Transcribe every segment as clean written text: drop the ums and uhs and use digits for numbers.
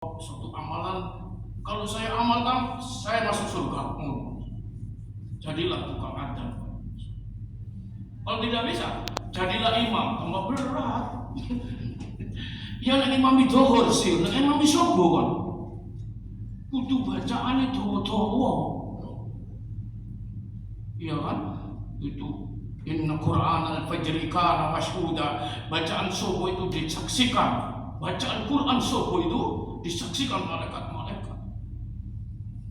suatu amalan, kalau saya amalkan saya masuk surga. Jadilah tukang adzan. Kalau tidak bisa, jadilah imam. Tambah berat. Ya nek imam dohor sih, nek imam sobo kan. Kudu bacaane dawa-dawa. Iya kan? Itu inna Qur'an al-fajri kana mashhuda. Bacaan subuh itu disaksikan. Bacaan Quran subuh itu disaksikan malaikat-malaikat.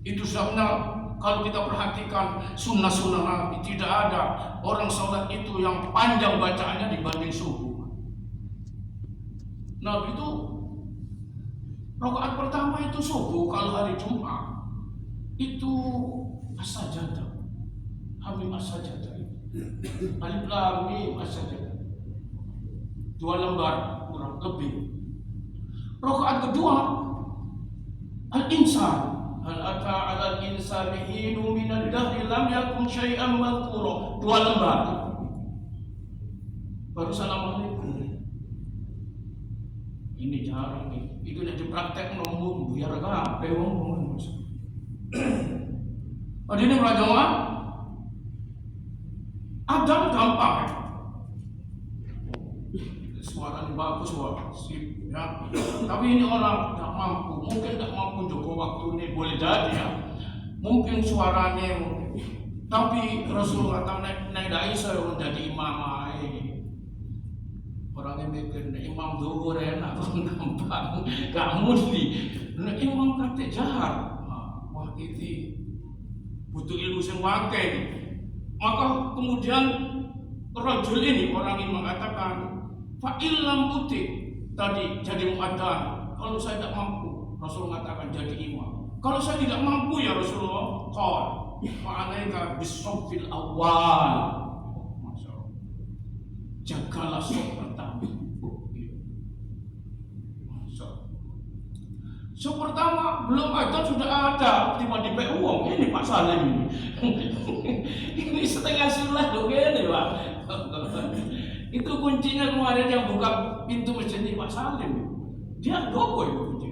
Itu sebabnya kalau kita perhatikan sunnah-sunnah Nabi, tidak ada orang sholat itu yang panjang bacaannya dibanding subuh. Nabi itu rakaat pertama itu subuh, kalau hari Jumat itu as-sajadah, hamim as-sajadah, alif lam mim as-sajadah, 2 lembar kurang lebih. Rakaat kedua al-insan, hal ata 'alal insani hinu minad dahri lam yakun syai'an madhkura, 2 lembar. Baru assalamualaikum. Ini jarang nih. Itu nek dipraktek nomor biar kabeh wong. Adine belajar adzan gampang ya. Suaranya bagus, sip ya. Tapi ini orang tidak mampu, mungkin tidak mampu jaga waktu ini, boleh jadi ya. Mungkin suaranya, tapi Rasulullah kata naik dai saya jadi imam ini. Orangnya mikir imam dhuhur enak, gampang, gak mudi. Imam kata jahat, wah itu butuh ilmu yang wakai. Maka kemudian rajul ini orang ini mengatakan, fa'ilam putih tadi jadi muadzan. Kalau saya tidak mampu, Rasul mengatakan jadi imam. Kalau saya tidak mampu ya Rasulullah, qal fa'alaika bis-shaffil awal. Masyaallah. Jagalah shaf pertama. Masyaallah. Shaf pertama belum ada sudah ada tiba-tiba uang ini Pak Salim ini. Ini setengah silah dong ini Pak. Itu kuncinya kemarin yang buka pintu masjid ini Pak Salim. Dia gogo itu kunci.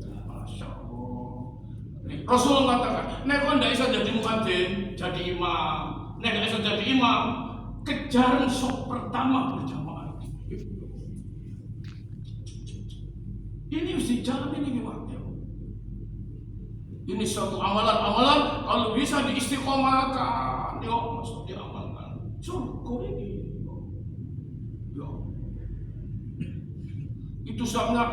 Masya Allah. Rasul mengatakan, nek kau tidak bisa jadi muadzin, jadi imam. Nek tidak bisa jadi imam, kejaran shaf pertama berjamaah. Ini mesti jalan ini gimana? Ini suatu amalan-amalan kalau bisa diistiqomahkan, yuk masuk diamalkan. Surga ini. Itu sebabnya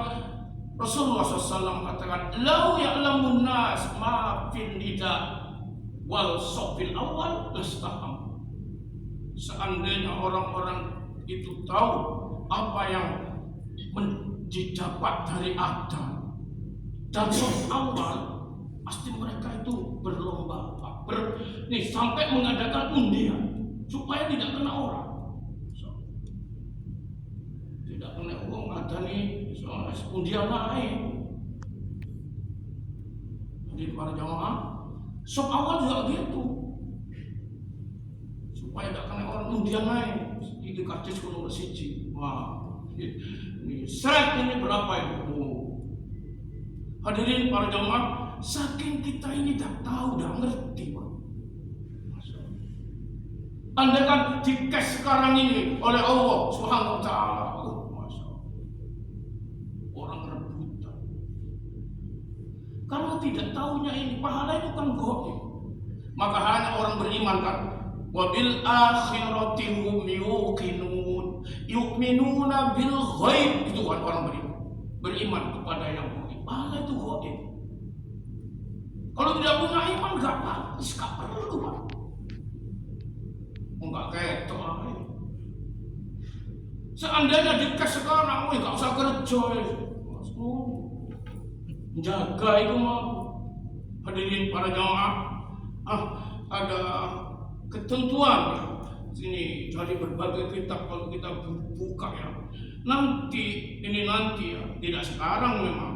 Rasulullah SAW katakan, lau ya'lamun nas ma fil nida wal sofil awal lastaham. Seandainya orang-orang itu tahu apa yang didapat dari adzan dan sof awal, pasti mereka itu berlomba sampai mengadakan undian supaya tidak kena orang. Tidak kena uang ada nih undian lain. Jadi para jamaah sok awal juga gitu, supaya tidak kena orang undian lain. Ini karcis nomor 1. Wah, ini seret ini berapa itu? Hadirin para jamaah, saking kita ini tak tahu, tak ngerti, Pak. Anda kan dikes sekarang ini oleh Allah Subhanahu wa taala. Orang rebutan. Karena tidak tahunya ini, pahala itu kan gaib. Maka hanya orang beriman kan, wa bil akhirati hum yuqinun. Yu'minuna bil ghaib, itu kan orang beriman. Beriman kepada yang gaib. Pahala itu gaib. Kalau tidak punya iman enggak pantas, enggak perlu, Pak. Enggak ketok aja. Seandainya dikasih sekarang, enggak usah kerja. Jaga itu mah. Hadirin para jamaah, ada ketentuan ya. Sini dari berbagai kitab kalau kita buka ya. Nanti ya, tidak sekarang memang.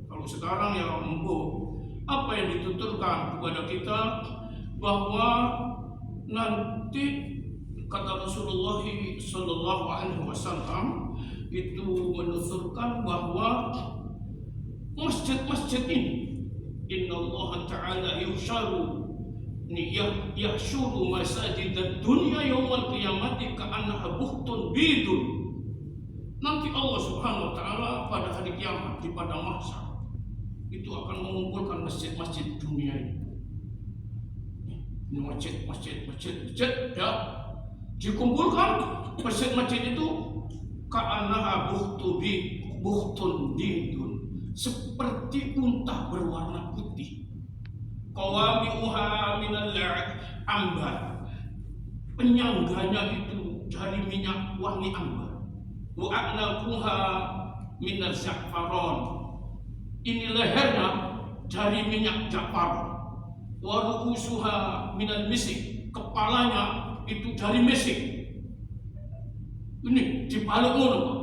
Kalau sekarang ya apa yang dituturkan kepada kita bahwa nanti kata Rasulullah sallallahu alaihi wasallam itu menuturkan bahwa masjid-masjid ini, Inna Allah Ta'ala yahsyuru masajid dunia yawmal qiyamati ka'annaha buhtun bidun. Nanti Allah Subhanahu Wa Ta'ala pada hari kiamat di padang mahsyar itu akan mengumpulkan masjid-masjid dunia ini. Masjid ya, dikumpulkan masjid-masjid itu ka'annaha buhtun bidun, seperti unta berwarna putih. Qawami'uha minal ambar, penyangganya itu dari minyak wangi ambar. Wa a'naquha minal za'faron, ini lehernya dari minyak za'faron. Wa ru'usuha minal misik, kepalanya itu dari misik. Ini dibalik ngono.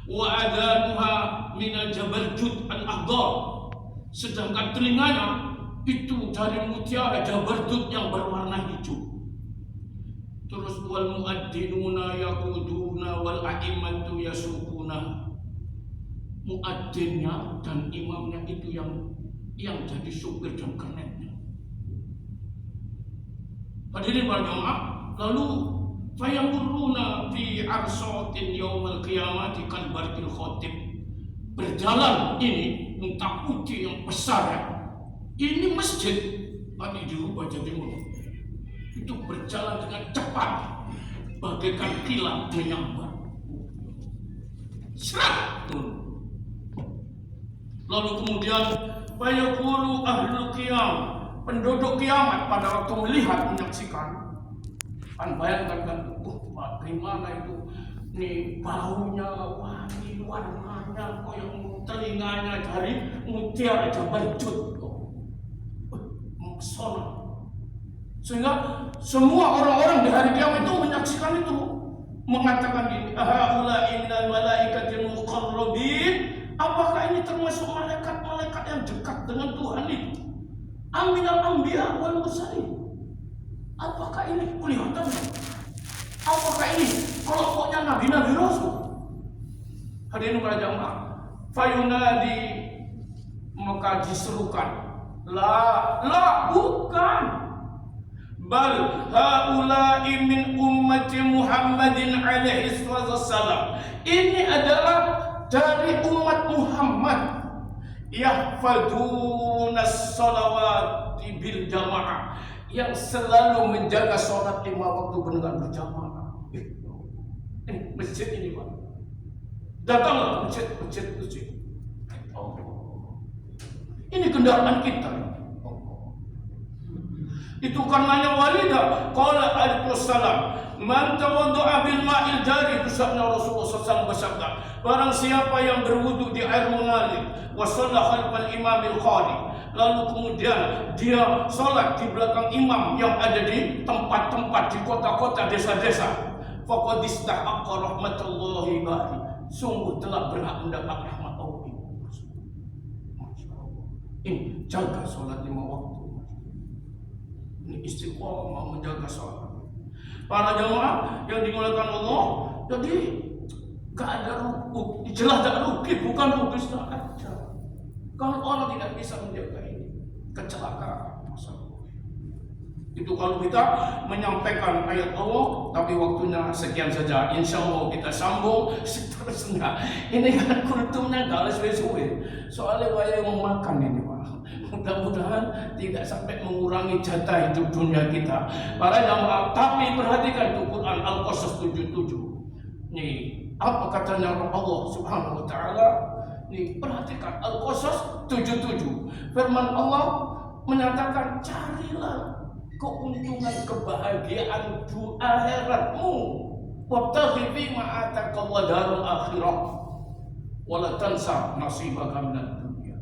Wa adanuha minal jabarjud al-ahdar, sedangkan telinganya itu dari mutiara jabarjud yang berwarna hijau. Terus wal muaddinuna yaquduna wal a'immatu yasuquna, muaddinnya dan imamnya itu yang jadi supir dan kernetnya. Hadirin para jamaah, lalu fayamuruna fi arsatin yaumal qiyamati kan barqil khatib, berjalan ini unta putih yang besar ya. Ini masjid tadi dirubah jadi mulut. Itu berjalan dengan cepat bagaikan kilat menyambar. Serat. Lalu kemudian fayaqulu ahlul qiyam, penduduk kiamat pada waktu melihat menyaksikan, kan bayangkan kan, bagaimana itu nih baunya wangi, warnanya koyong, telinganya dari mutiara jabarjud, mempesona. Sehingga semua orang-orang di hari kiamat itu menyaksikan itu, mengatakan gini, haula'i minal malaikatil muqarrabin, apakah ini termasuk malaikat-malaikat yang dekat dengan Tuhan itu? Aminal anbiya wal mursalin, apakah ini kelihatannya? Apakah ini kelompoknya nabi-nabi rasul? Hadirin para jamaah, fayunadi, maka diserukan, la bukan, bal haula'i min ummati Muhammadin alaihi wassalam, ini adalah dari umat Muhammad, yahfaduna sholawati bil jamaah, yang selalu menjaga sholat 5 waktu dengan berjamaah. Masjid ini Pak, datanglah masjid. Ini kendaraan kita. Itu karenanya walidah qala alaihissalam, man tawadda'a bil ma'il jari, itu sabda Rasulullah SAW bersabda, barang siapa yang berwudu di air mengalir, wa shalla khalfal imamil khali, lalu kemudian dia salat di belakang imam yang ada di tempat-tempat di kota-kota, desa-desa, faqad istahaqqa rahmatullahi bari, sungguh telah berhak mendapat rahmat Allah. Ini jaga salat 5 waktu. Ini istiqomah menjaga sholat. Para jamaah yang dimuliakan Allah, jadi gak ada rugi, jelas tak rugi, bukan rugi saja. Kalau orang tidak bisa menjaga ini, kecelakaan masalah. Itu kalau kita menyampaikan ayat Allah, tapi waktunya sekian saja. Insya Allah kita sambung seterusnya. Ini kan kultumnya gak sesuai. Soalnya saya mau makan ini Pak. Mudah-mudahan tidak sampai mengurangi jatah hidup dunia kita. Para jamaah, tapi perhatikan tuh Quran Al-Qasas 77. Nih, apa katanya Allah Subhanahu wa taala? Nih, perhatikan Al-Qasas 77. Firman Allah menyatakan, carilah keuntungan kebahagiaan di akhiratmu. Wabtaghi fima ataka Allah darul akhirah wa la tansa nasibaka minad dunya.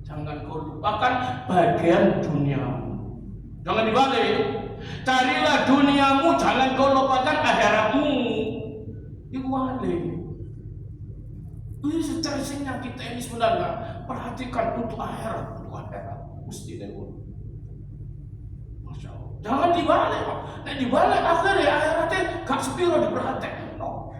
Jangan kau lupakan bagian duniamu. Jangan dibalik. Carilah duniamu, jangan kau lupakan akhiratmu. Dibalik. Ini seterusnya kita ini sebenarnya perhatikan untuk akhirat, mesti dulu. Masya Allah. Jangan dibalik, Pak. Nek dibalik akhirnya akhiratnya gak sepiro diperhatikan. No.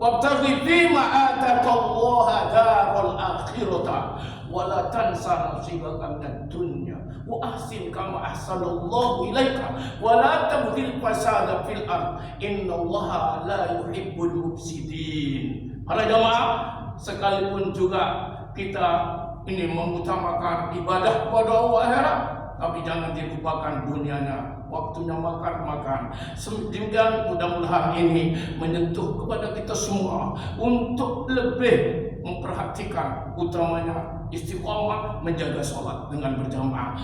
Wabtaghi fima atakallaha darul akhirata wa la tansa nasibaka minad dunya wa ahsin kama ahsanallahu ilaika wa la tabghil fasada fil ard innallaha la yuhibbul mufsidin. Para jamaah, sekalipun juga kita ini mengutamakan ibadah kepada Allah akhirat, tapi jangan dilupakan dunianya. Waktunya makan. Demikian mudah-mudahan ini menyentuh kepada kita semua untuk lebih memperhatikan, utamanya istiqamah menjaga sholat dengan berjamaah.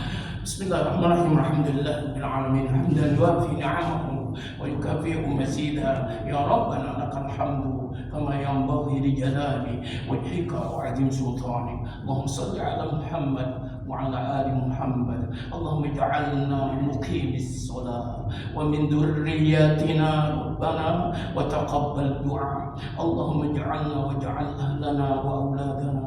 Bismillahirrahmanirrahim. Alhamdulillahirabbil alamin. Hamdan yuafi ni'amahu wa yukafi'u mazida. Ya Rabbana lakal hamdu kama yanbaghi li jalali wajhika wa 'azim sultanik. Allahumma shalli 'ala Muhammad وعلى آل محمد. اللهم اجعلنا مقيم الصلاة ومن ذرياتنا ربنا وتقبل دعاء. اللهم اجعلنا واجعل أهلنا وأولادنا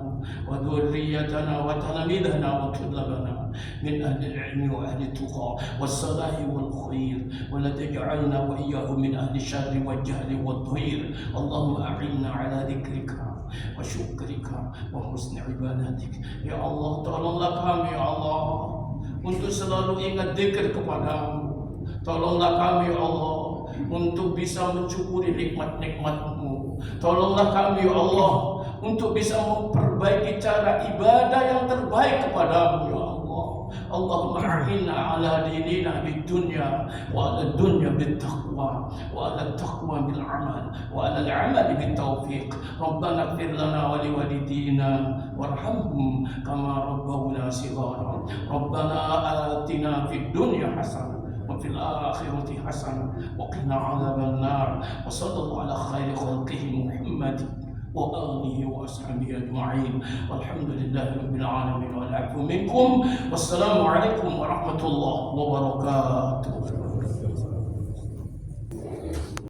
وذريتنا وتلاميذنا وطلابنا من أهل العلم وأهل التقى والصلاح والخير، ولا تجعلنا وإياهم من أهل الشر والجهل والضير. اللهم أعنا على ذكرك wa syukrika wa husni ibadatik. Ya Allah, tolonglah kami ya Allah untuk selalu ingat zikir kepadamu. Tolonglah kami ya Allah untuk bisa mensyukuri nikmat-nikmat-Mu. Tolonglah kami ya Allah untuk bisa memperbaiki cara ibadah yang terbaik kepadamu ya Allah. Allahumma a'inna ala dinina bid dunya wa ala dunya bit taqwa wa ala taqwa bil amal wa ala al amal bit tawfiq. Rabbana ighfir lana wa li walidina warhamhum kama rabbawna shighara. Rabbana atina fid dunya hasanah وفي الآخرة حسنة وقنا عذاب النار. وصلى الله على خير خلقه محمد وآله وأصحابه أجمعين والحمد لله رب العالمين والعفو منكم والسلام عليكم ورحمة الله وبركاته.